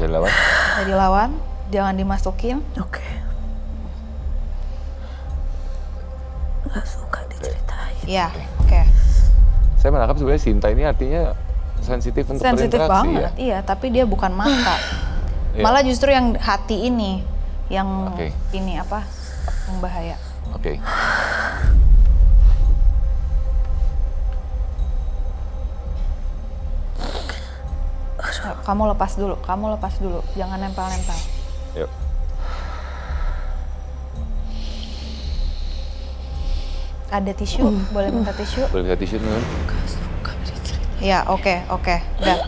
dilawan. Bisa dilawan, jangan dimasukin. Oke. Nggak suka diceritain. Iya, oke. Saya menangkap sebenarnya Sinta ini artinya sensitif untuk Sensitif berinteraksi banget, ya. iya. Tapi dia bukan mata. Iya. Malah justru yang hati ini, yang Oke. ini apa, yang bahaya. Oke. Kamu lepas dulu, jangan nempel-nempel. Yuk. Ada tisu, boleh minta tisu? Boleh minta tisu teman? Nggak suka diceritain. Ya, oke, udah.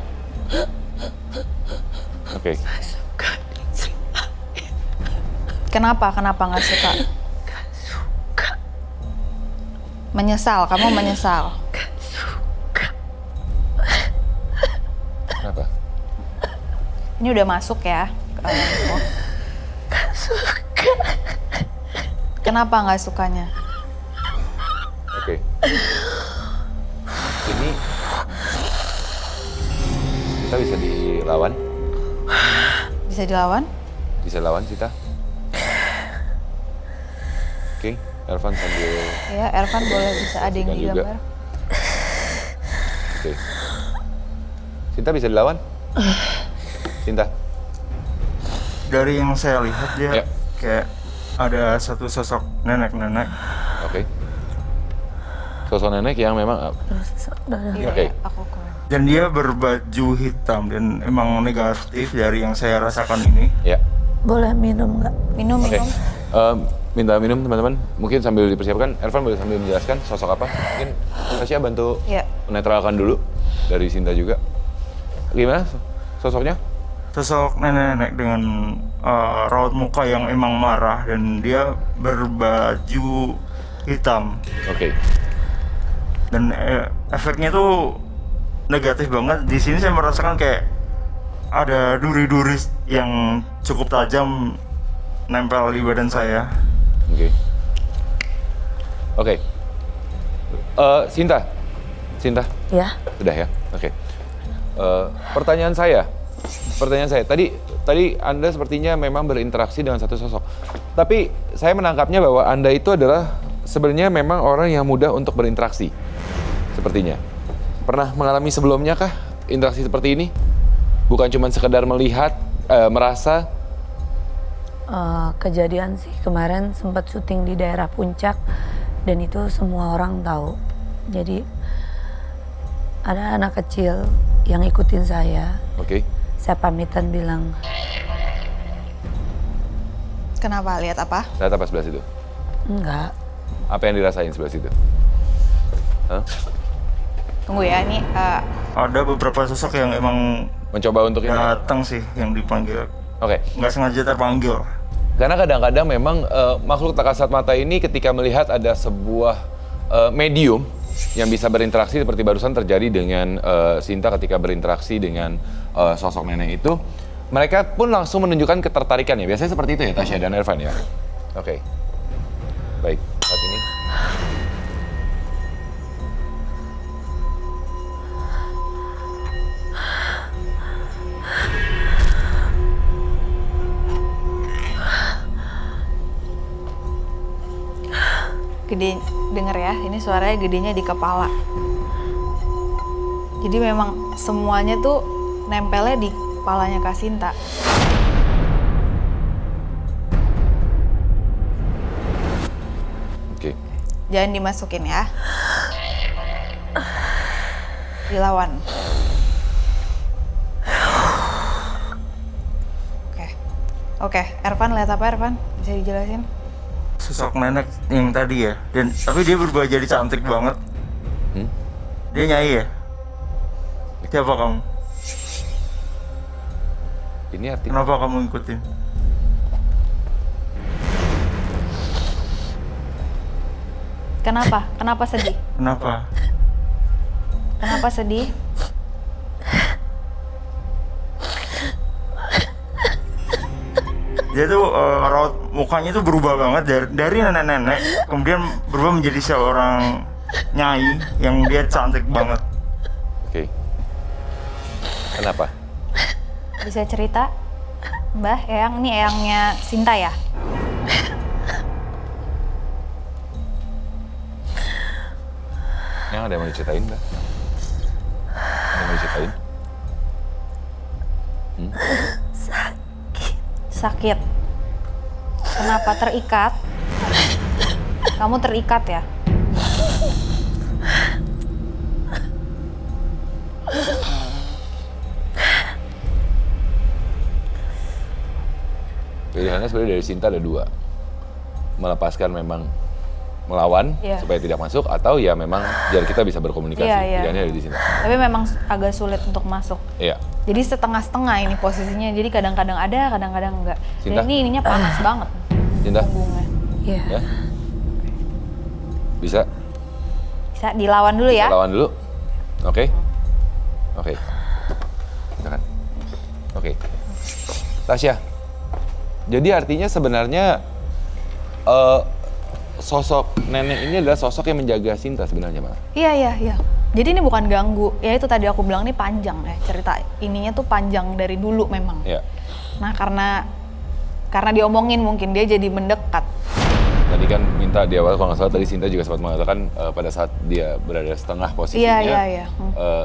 Oke. Nggak suka diceritain. Kenapa nggak suka? Nggak suka. Menyesal, kamu menyesal. Nggak suka. Kenapa? Ini udah masuk ya. Nggak suka. Kenapa nggak sukanya? Oke. Ini kita bisa dilawan? Bisa dilawan? Bisa lawan kita? Oke, Ervan sambil Ya, Ervan boleh bisa ada yang Pastikan juga. digambar. oke. Sinta bisa dilawan? Sinta? Dari yang saya lihat dia Ya. kayak ada satu sosok nenek-nenek. Oke. Sosok nenek yang memang Iya, Oke. aku kurang. Dan dia berbaju hitam dan emang negatif dari yang saya rasakan ini. ya. Boleh minum nggak? Minum. Oke. Minta minum teman-teman. Mungkin sambil dipersiapkan, Ervan boleh sambil menjelaskan sosok apa? Mungkin Tasya bantu Ya. menetralkan dulu dari Sinta juga. Gimana sosoknya? Sosok nenek-nenek dengan raut muka yang emang marah dan dia berbaju hitam. Oke. Dan efeknya tuh negatif banget. Di sini saya merasakan kayak ada duri-duri yang cukup tajam nempel di badan saya. Oke. Oke. Sinta. Ya. Sudah ya. Oke. Pertanyaan saya. Tadi Anda sepertinya memang berinteraksi dengan satu sosok. Tapi saya menangkapnya bahwa Anda itu adalah sebenarnya memang orang yang mudah untuk berinteraksi. Sepertinya. Pernah mengalami sebelumnya kah interaksi seperti ini? Bukan cuma sekedar melihat, merasa. Kejadian sih kemarin sempat syuting di daerah Puncak dan itu semua orang tahu. Jadi ada anak kecil yang ikutin saya. Oke. Saya pamitan bilang, Kenapa? Lihat apa? Lihat apa sebelah situ? enggak. Apa yang dirasain sebelah situ? Hah? Tunggu ya, ini Ada beberapa sosok yang emang Mencoba untuk ini? datang sih yang dipanggil. Oke. Nggak sengaja terpanggil. Karena kadang-kadang memang makhluk tak kasat mata ini ketika melihat ada sebuah medium yang bisa berinteraksi seperti barusan terjadi dengan Sinta ketika berinteraksi dengan sosok nenek itu, mereka pun langsung menunjukkan ketertarikannya. Biasanya seperti itu ya Tasya dan Ervan ya? Oke. Baik, saat ini. gede, denger ya, ini suaranya gedenya di kepala. Jadi memang semuanya tuh nempelnya di kepalanya Kak Sinta. Oke. Jangan dimasukin ya. Dilawan. Oke, Ervan lihat apa Ervan? Bisa dijelasin? Sosok nenek yang tadi ya. Dan tapi dia berubah jadi cantik banget. Dia nyai ya. Siapa kamu? Ini artinya Kenapa kamu ikutin? Kenapa? Kenapa sedih? Kenapa? Kenapa sedih? Dia tuh raut mukanya tuh berubah banget dari nenek-nenek kemudian berubah menjadi seorang nyai yang dia cantik banget. Oke. Kenapa? Bisa cerita? Mbah, Eyang, ini Eyangnya Sinta ya? Yang ada yang mau diceritain, Mbak? Ada yang mau diceritain? Sakit. Kenapa terikat? Kamu terikat ya? Pilihannya sebenarnya dari Sinta ada dua. Melepaskan memang melawan Iya. supaya tidak masuk, atau ya memang biar kita bisa berkomunikasi. Iya, iya. Pilihannya ada di Sinta. Tapi memang agak sulit untuk masuk. Iya. Jadi setengah-setengah ini posisinya. Jadi kadang-kadang ada, kadang-kadang enggak. Sinta? Dan ini ininya panas banget. Sinta, Punggungnya. Iya. ya? Bisa? Bisa dilawan dulu ya? Kita lawan dulu. Oke? Oke. Silakan. Oke. Tasya, jadi artinya sebenarnya sosok nenek ini adalah sosok yang menjaga Sinta sebenarnya, Mbak? Iya, iya, iya. Jadi ini bukan ganggu. Ya itu tadi aku bilang ini panjang ya. Cerita ininya tuh panjang dari dulu memang. Iya. Nah karena diomongin mungkin dia jadi mendekat. Tadi kan minta di awal, kalau nggak salah tadi Sinta juga sempat mengatakan pada saat dia berada setengah posisinya Iya.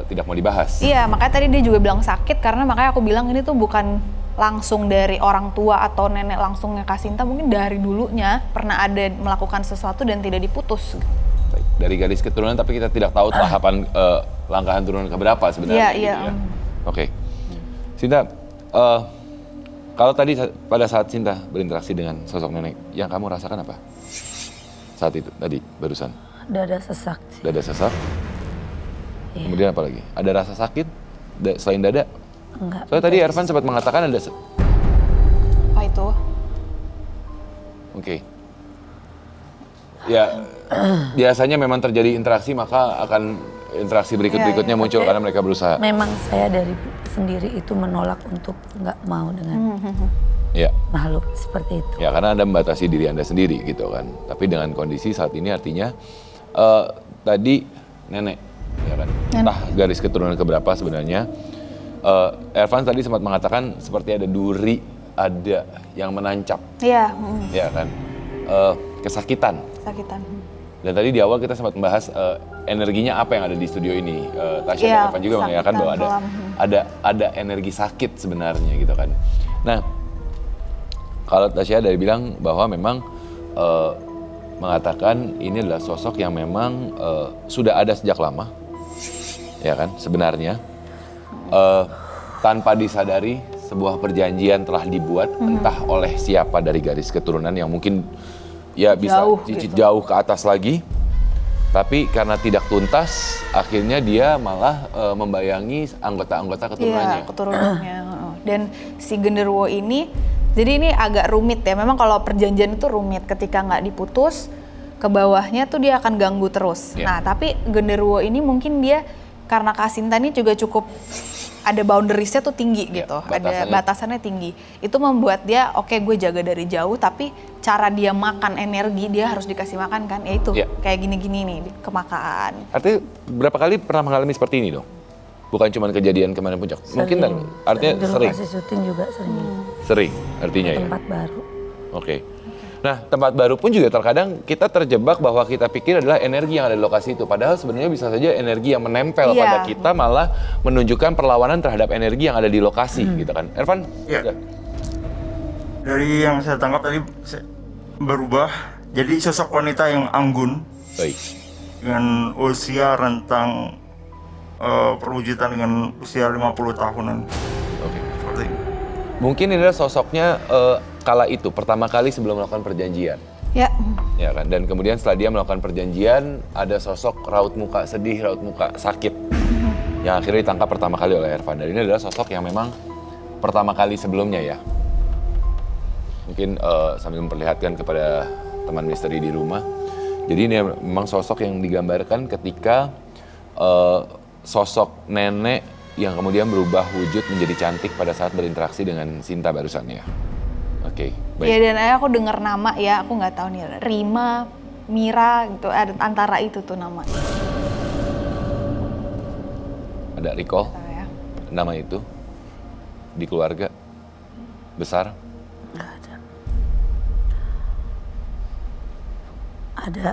tidak mau dibahas. Iya, makanya tadi dia juga bilang sakit karena makanya aku bilang ini tuh bukan langsung dari orang tua atau nenek langsungnya Kak Sinta, mungkin dari dulunya pernah ada melakukan sesuatu dan tidak diputus. Baik. Dari garis keturunan, tapi kita tidak tahu tahapan langkahan turunan keberapa sebenarnya. Iya. ya. Oke. Sinta, kalau tadi pada saat Sinta berinteraksi dengan sosok nenek, yang kamu rasakan apa? Saat itu, tadi, barusan. Dada sesak sih. Dada sesak, Iya. kemudian apa lagi? Ada rasa sakit selain dada? Enggak. Soalnya tadi Ervan sempat mengatakan ada... Apa itu? Oke. Ya, biasanya memang terjadi interaksi, maka akan interaksi berikut-berikutnya Iya. muncul karena mereka berusaha. Memang saya dari sendiri itu menolak untuk nggak mau dengan Ya, makhluk seperti itu. ya karena Anda membatasi diri Anda sendiri gitu kan. Tapi dengan kondisi saat ini artinya tadi nenek, ya kan? Entah garis keturunan keberapa sebenarnya. Ervan tadi sempat mengatakan seperti ada duri, ada yang menancap, Iya, ya kan? Kesakitan. sakitan. Dan tadi di awal kita sempat membahas energinya apa yang ada di studio ini. Tasya Iya, dan Evan juga menanyakan kesakitan bahwa kelam. ada energi sakit sebenarnya gitu kan. Nah, kalau Tasya dari bilang bahwa memang mengatakan ini adalah sosok yang memang sudah ada sejak lama, ya kan sebenarnya. Tanpa disadari sebuah perjanjian telah dibuat entah oleh siapa dari garis keturunan yang mungkin ya bisa Jauh gitu. jauh ke atas lagi, tapi karena tidak tuntas akhirnya dia malah membayangi anggota-anggota keturunannya. Iya, keturunannya. Dan si genderuwo ini, jadi ini agak rumit ya. Memang kalau perjanjian itu rumit, ketika nggak diputus, ke bawahnya tuh dia akan ganggu terus. Iya. Nah, tapi genderuwo ini mungkin dia, karena Kak Sinta ini juga cukup ada boundariesnya tuh tinggi Iya, gitu, batasannya. ada batasannya tinggi. Itu membuat dia, oke, gue jaga dari jauh, tapi cara dia makan energi, dia harus dikasih makan kan, ya itu Iya. kayak gini-gini nih, kemakaan. Artinya berapa kali pernah mengalami seperti ini dong? Bukan cuma kejadian kemarin puncak. Mungkin dan artinya Di sering. lokasi syuting juga sering. Sering artinya ya. Tempat baru. Oke. Nah, tempat baru pun juga terkadang kita terjebak bahwa kita pikir adalah energi yang ada di lokasi itu. Padahal sebenarnya bisa saja energi yang menempel Iya. pada kita malah menunjukkan perlawanan terhadap energi yang ada di lokasi gitu kan. Ervan? Iya. Udah. Dari yang saya tangkap tadi berubah jadi sosok wanita yang anggun Baik. dengan usia rentang perwujudan dengan usia 50 tahunan. Oke. Seperti itu. Mungkin ini adalah sosoknya kala itu pertama kali sebelum melakukan perjanjian. Ya, Ya kan, dan kemudian setelah dia melakukan perjanjian ada sosok raut muka sedih, raut muka sakit yang akhirnya ditangkap pertama kali oleh Ervan. Dan ini adalah sosok yang memang pertama kali sebelumnya ya. Mungkin sambil memperlihatkan kepada teman misteri di rumah. Jadi ini memang sosok yang digambarkan ketika sosok nenek yang kemudian berubah wujud menjadi cantik pada saat berinteraksi dengan Sinta barusan ya. Oke, baik. ya dan aku dengar nama ya, aku nggak tahu nih, Rima, Mira gitu, ada antara itu tuh nama. Ada recall Tahu ya. nama itu di keluarga? besar? Nggak ada. Ada.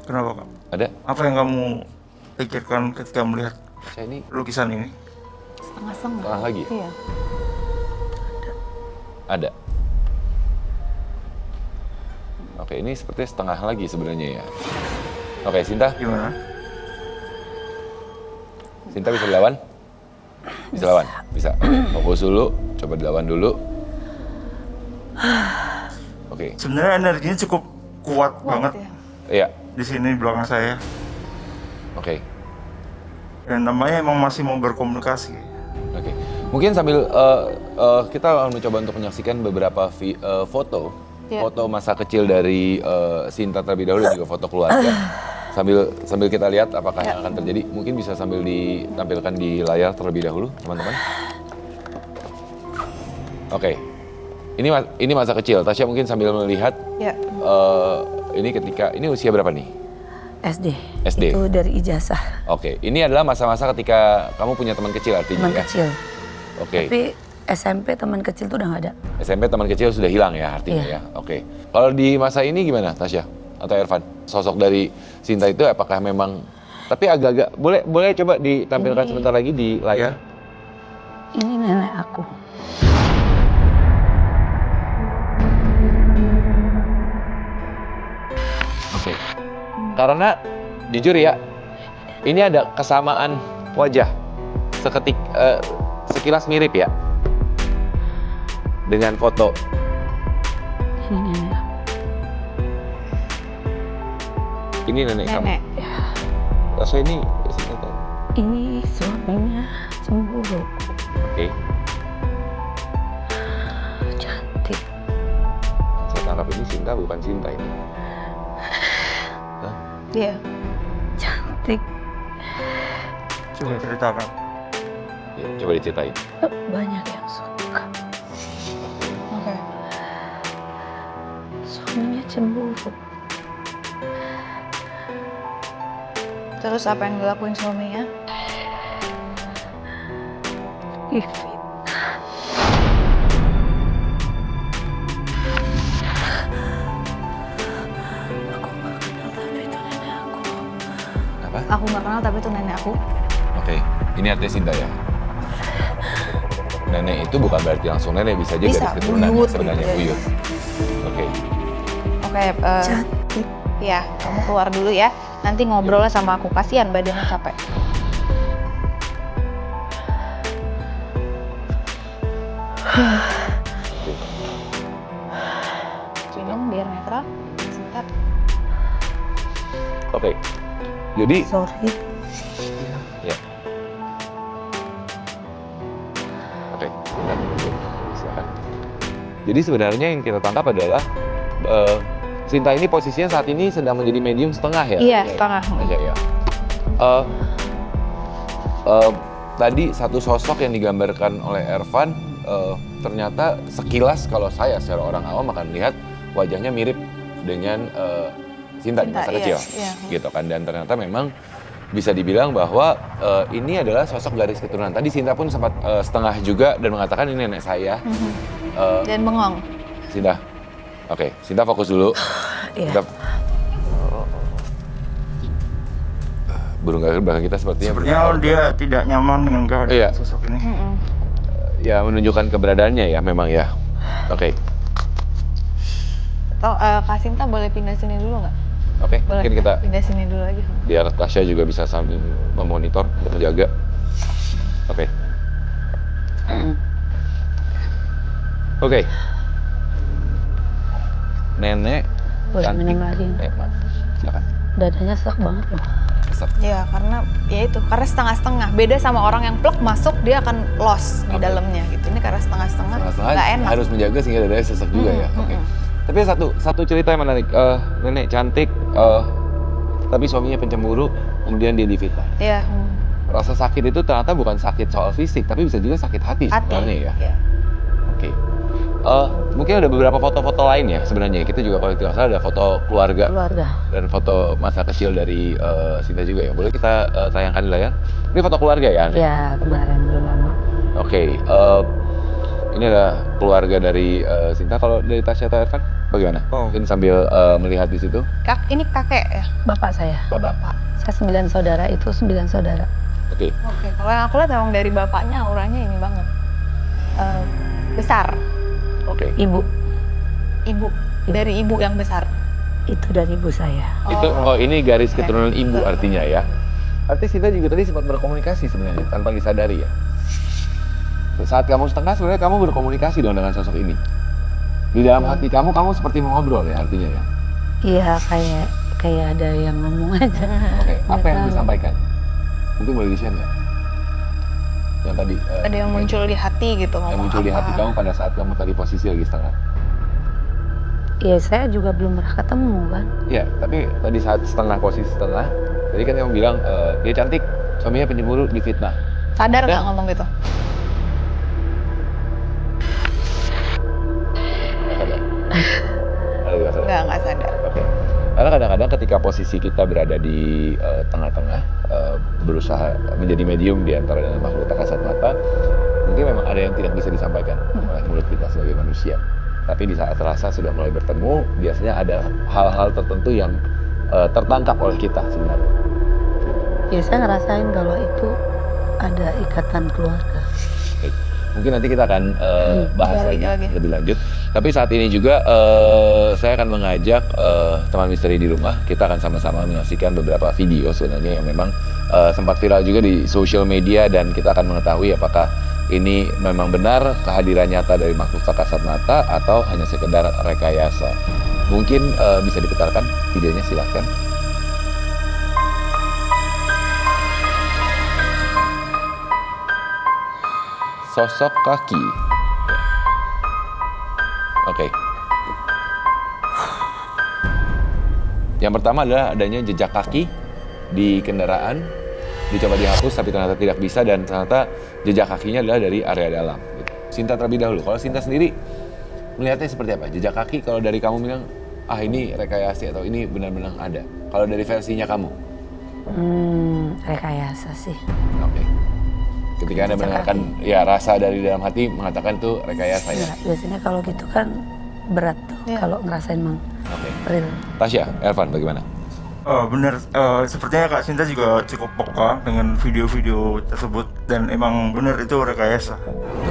Kenapa Kak? Ada? Apa yang kamu pikirkan ketika melihat Saya ini lukisan ini? Setengah-setengah. setengah lagi. Iya. Ada. Oke, ini sepertinya setengah lagi sebenarnya ya. Oke, Sinta. Gimana? Sinta bisa dilawan? Bisa lawan? Bisa. Fokus dulu, coba dilawan dulu. Oke, Sebenarnya energinya cukup kuat banget ya. iya. di sini di belakang saya. Oke. Dan namanya emang masih mau berkomunikasi. Oke. Mungkin sambil kita mencoba untuk menyaksikan beberapa foto. Iya. Foto masa kecil dari Sinta terlebih dahulu dan juga foto keluarga. Sambil kita lihat apakah yang akan terjadi. Mungkin bisa sambil ditampilkan di layar terlebih dahulu, teman-teman. Oke. Ini masa kecil. Tasya mungkin sambil melihat Ya. ini usia berapa nih? SD. SD. Itu dari ijazah. Oke. Ini adalah masa-masa ketika kamu punya teman kecil artinya Teman ya. kecil. Oke. Tapi SMP teman kecil tuh udah nggak ada. SMP teman kecil sudah hilang ya artinya Iya. ya. Oke. Kalau di masa ini gimana Tasya atau Ervan? Sosok dari Sinta itu apakah memang tapi agak-agak boleh coba ditampilkan sebentar lagi di layar. Ini nenek aku. Oke. Karena jujur ya, ini ada kesamaan wajah. Sekilas mirip ya. Dengan foto. Ini nenek aku. Ini nenek kamu. Nenek. Tasya ini Sinta. Ini suaminya cemburu. Oke. Cantik. Saya tangkap ini Sinta bukan Sinta ini. Hah? Iya. Cantik. Coba ceritakan. Ya, coba diceritain. Banyak yang suka. Oke. Suaminya cemburu. Terus apa yang dilakuin suaminya? Ivy. Apa? Aku nggak kenal tapi itu nenek aku. Oke, ini artinya Sinta ya. Nenek itu bukan berarti langsung nenek, bisa aja Bisa, garis keturunan buyut sebenarnya gitu ya. buyut. Oke, Oke. Cantik. Ya, kamu keluar dulu ya. Nanti ngobrolnya sama aku. Kasihan badannya capek. Minum biar netral. Sebentar. oke. Jadi, Sorry. ya. Oke, bentar. Silakan. Jadi sebenarnya yang kita tangkap adalah Sinta ini posisinya saat ini sedang menjadi medium setengah ya? Iya, setengah. Aja ya. Tadi satu sosok yang digambarkan oleh Ervan ternyata sekilas kalau saya secara orang awam akan lihat wajahnya mirip dengan Sinta di masa Sinta, kecil, iya. gitu kan. Dan ternyata memang bisa dibilang bahwa ini adalah sosok garis keturunan. Tadi Sinta pun sempat setengah juga dan mengatakan ini nenek saya. Dan bengong. Sinta, oke, Sinta fokus dulu. Iya. Sinta, burung gagak belakang kita sepertinya Dia tidak nyaman dengan kehadiran Iya. sosok ini. ya menunjukkan keberadaannya ya memang ya. Oke, Atau Kak Sinta boleh pindah sini dulu nggak? oke, Boleh. mungkin kita Pindah sini dulu aja. biar Tasya juga bisa sambil memonitor dan menjaga. Oke. Oke. Nenek Boleh cantik. minum lagi. Maaf. Silakan. Dadanya sesak banget loh. Kesep. Ya karena ya itu karena setengah-setengah. Beda sama orang yang plek masuk dia akan loss di Oke. dalamnya gitu. Ini karena setengah-setengah Setengah-setengah nggak enak. harus menjaga sehingga dadanya sesak juga ya. Oke. Tapi satu cerita yang menarik. Nenek cantik, tapi suaminya pencemburu, kemudian dia difitnah. Iya. Rasa sakit itu ternyata bukan sakit soal fisik, tapi bisa juga sakit hati Hati. sebenarnya ya. Iya. Oke. Mungkin ada beberapa foto-foto lain ya sebenarnya. Kita juga kalau tidak salah ada foto keluarga dan foto masa kecil dari Sinta juga ya. Boleh kita tayangkan di layar? Ini foto keluarga ya? Andre? Ya, kemarin belum lama. Oke, ini adalah keluarga dari Sinta. Kalau dari Tasya atau Ervan, bagaimana? Mungkin sambil melihat di situ. Ini kakek ya? Bapak saya. Bapak. Saya 9 saudara, itu 9 saudara. Oke. Oke, kalau yang aku lihat memang dari bapaknya auranya ini banget. Besar. Oke. Ibu, Dari ibu yang besar. itu dari ibu saya. Itu ini garis keturunan ibu artinya ya. Artinya Sinta juga tadi sempat berkomunikasi sebenarnya tanpa disadari ya. Saat kamu setengah sebenarnya kamu berkomunikasi dong dengan sosok ini. Di dalam hati kamu seperti mengobrol ya artinya ya. Iya, kayak ada yang ngomong aja. Oke, apa yang tahu. disampaikan? Mungkin boleh di-share ya? Yang tadi Ada yang muncul di hati gitu. yang ngomong muncul di apa. hati kamu pada saat kamu tadi posisi lagi setengah. Iya, saya juga belum pernah ketemu kan. Iya, tapi tadi saat posisi setengah, tadi kan kamu bilang dia cantik, suaminya pencemburu, difitnah. Sadar nggak ngomong gitu? Nggak sadar. Nggak sadar. Nggak sadar. Oke. Karena kadang-kadang ketika posisi kita berada di tengah-tengah, berusaha menjadi medium di antara dengan makhluk tak kasat mata, mungkin memang ada yang tidak bisa disampaikan oleh mulut kita sebagai manusia. Tapi di saat rasa sudah mulai bertemu, biasanya ada hal-hal tertentu yang tertangkap oleh kita sebenarnya. Ya, saya ngerasain kalau itu ada ikatan keluarga. Baik. Mungkin nanti kita akan bahas balik lagi lagi. lebih lanjut. Tapi saat ini juga saya akan mengajak teman misteri di rumah. Kita akan sama-sama menyaksikan beberapa video sebenarnya yang memang sempat viral juga di sosial media dan kita akan mengetahui apakah ini memang benar kehadiran nyata dari makhluk tak kasat mata atau hanya sekedar rekayasa. Mungkin bisa diputarkan videonya, silakan. Sosok kaki. Oke. Yang pertama adalah adanya jejak kaki di kendaraan. Dicoba dihapus tapi ternyata tidak bisa dan ternyata jejak kakinya adalah dari area dalam. Sinta terlebih dahulu. Kalau Sinta sendiri melihatnya seperti apa? Jejak kaki kalau dari kamu bilang, ini rekayasa atau ini benar-benar ada. Kalau dari versinya kamu? Rekayasa sih. Oke. Ketika Anda mendengarkan ya rasa dari dalam hati mengatakan itu rekayasa ya. Ya, biasanya kalau gitu kan berat tuh kalau ngerasain mang Oke. real. Tasya, Ervan bagaimana? Benar, sepertinya Kak Sinta juga cukup peka dengan video-video tersebut dan emang benar itu rekayasa.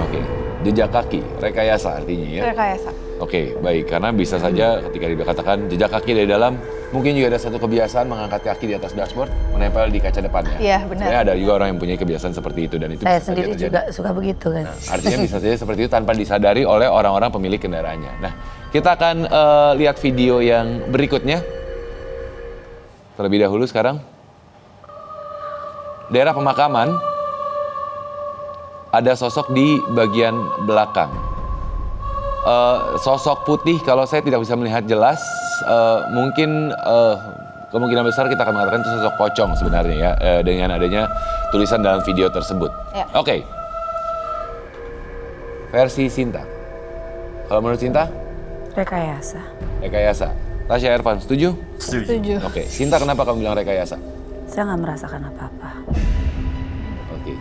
Oke. Jejak kaki, rekayasa artinya ya. Rekayasa. Oke, baik. Karena bisa saja ketika dikatakan jejak kaki dari dalam, mungkin juga ada satu kebiasaan mengangkat kaki di atas dashboard, menempel di kaca depannya. Iya, benar. Sebenarnya ada juga orang yang punya kebiasaan seperti itu dan itu Saya bisa sendiri saja terjadi. juga suka begitu kan. Nah, artinya bisa saja seperti itu tanpa disadari oleh orang-orang pemilik kendaraannya. Nah, kita akan lihat video yang berikutnya. Terlebih dahulu sekarang. Daerah pemakaman, ada sosok di bagian belakang. Sosok putih kalau saya tidak bisa melihat jelas, mungkin kemungkinan besar kita akan mengatakan itu sosok pocong sebenarnya ya, dengan adanya tulisan dalam video tersebut. Ya. Oke. Versi Sinta. Kalau menurut Sinta, Rekayasa. rekayasa. Tasya, Ervan, setuju? Setuju. Oke. Sinta, kenapa kamu bilang rekayasa? Saya nggak merasakan apa-apa. Oke.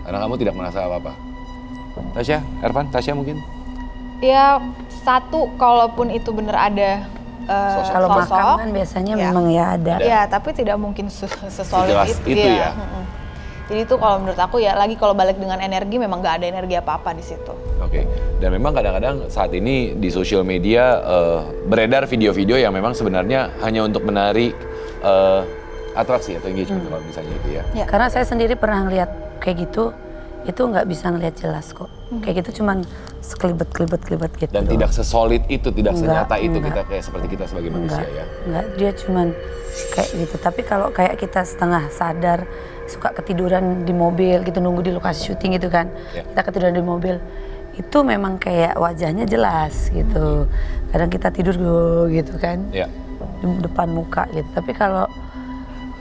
Karena kamu tidak merasa apa-apa. Tasya, Ervan, Tasya mungkin? Ya, satu, kalaupun itu benar ada Sosok. Kalau sosok, makam kan biasanya ya. memang ya ada. ya, tapi tidak mungkin sesolid Sejelas itu ya. Mm-mm. Jadi itu kalau menurut aku ya, lagi kalau balik dengan energi memang nggak ada energi apa-apa di situ. Oke. Dan memang kadang-kadang saat ini di sosial media beredar video-video yang memang sebenarnya hanya untuk menarik atraksi atau engagement kalau misalnya itu ya. Ya. Karena saya sendiri pernah ngeliat kayak gitu, itu nggak bisa ngeliat jelas kok. Kayak gitu cuman sekelibet gitu. Dan doang. tidak sesolid itu, tidak Enggak, senyata itu enggak. kita kayak seperti kita sebagai manusia ya. Enggak, dia cuman kayak gitu. Tapi kalau kayak kita setengah sadar, suka ketiduran di mobil gitu, nunggu di lokasi syuting gitu kan. Ya. Kita ketiduran di mobil, itu memang kayak wajahnya jelas gitu. Kadang kita tidur gitu kan, Ya. di depan muka gitu. Tapi kalau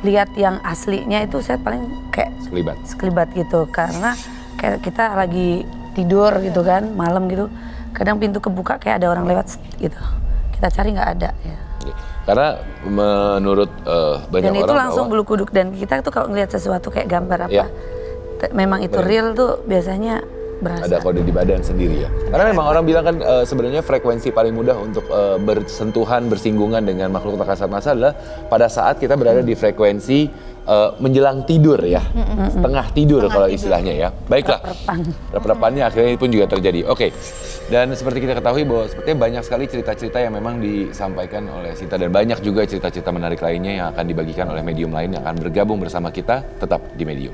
lihat yang aslinya itu saya paling kayak Sekelibat. sekelibat gitu. Karena kayak kita lagi tidur gitu kan, malam gitu. kadang pintu kebuka kayak ada orang lewat gitu. Kita cari nggak ada ya. Karena menurut banyak Dan orang itu langsung bahwa bulu kuduk, dan kita tuh kalau ngelihat sesuatu kayak gambar apa, Iya. memang itu Benar. real tuh biasanya berasa. ada kode di badan sendiri ya. Karena memang orang bilang kan sebenarnya frekuensi paling mudah untuk bersentuhan, bersinggungan dengan makhluk tak kasat mata adalah pada saat kita berada di frekuensi menjelang tidur ya, setengah tidur kalau istilahnya ya. Baiklah, rep-repannya akhirnya pun juga terjadi. Oke, dan seperti kita ketahui bahwa sepertinya banyak sekali cerita-cerita yang memang disampaikan oleh Sinta, dan banyak juga cerita-cerita menarik lainnya yang akan dibagikan oleh medium lain yang akan bergabung bersama kita tetap di Medium.